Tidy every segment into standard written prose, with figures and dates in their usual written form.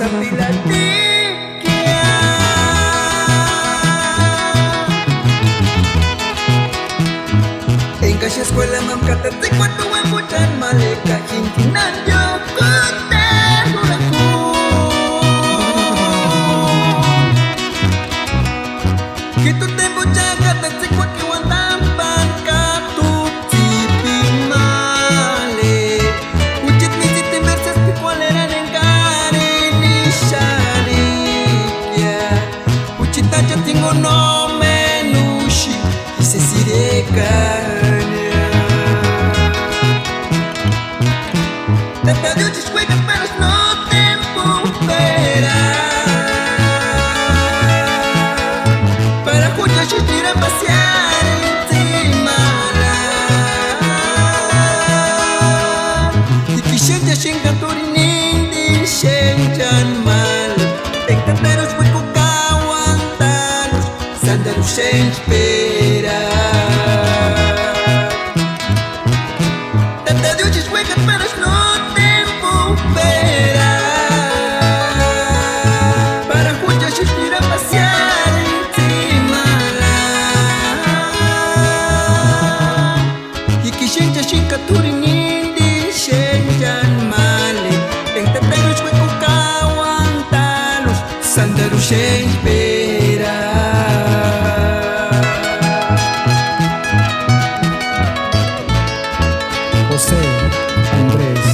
pilatia. En casa escuela mam katati kwatu embuchan maleka hintinan yo kote huraku. Kitu tempo jaga katati kwatu wantampan katu tipi male. Ujit mijit inversas pikualeran engkari ni sharikia. Ujit aja tingo no menushi ise sirekanya. Te pediu descuida, pero no tempo espera. Para juntos assistir a passear encima lá. E que gente xinga turinindi xenjan mal. Encanteros fui com aguantalos, sandalos sem espera. Te pediu descuida, pero no tempo espera. Para juntos assistir a passear encima lá. E que gente xinga turinindi xenjan mal. Encanteros fui com aguantalos, sandalos sem espera. José Andrés.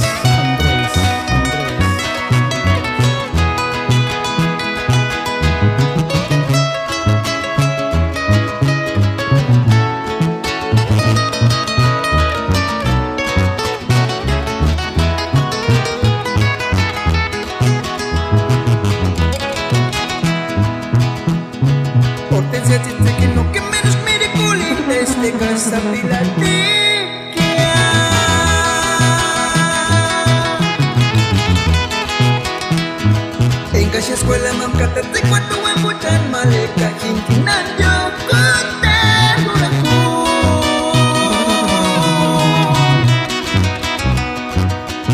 Hortensia dice que no, que menos mire culi desde casa pilatia. En casa escuela mam katati kwatu embuchan maleka hintinan yo kote huraku.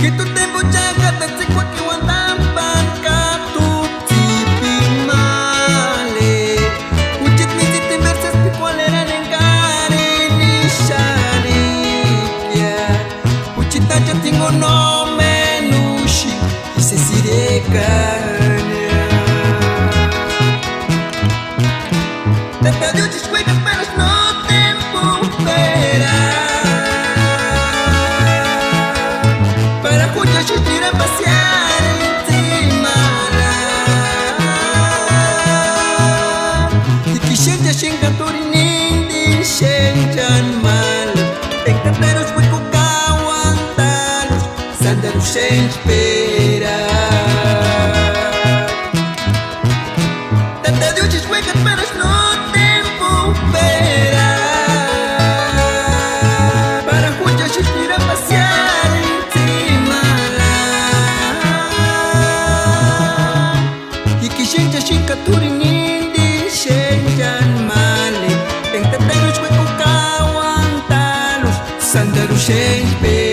Kitu tempo jaga katati kwatu wantampan katu tipi male. Ujit mijit inversas pikualeran engkari ni sharikia. Ujit aja tingo no menushi ise sirekanya. Te pediu descuida, pero no tempo espera. Para juntos assistir a passear encima lá. E que gente xinga turinindi xenjan mal. Encanteros fui com aguantalos, sandalos sem espera. Te pediu descuida, pero no tempo espera. Para juntos assistir a passear encima lá. E que gente xinga turinindi xenjan mal. Encanteros fui com aguantalos, sandalos sem espera.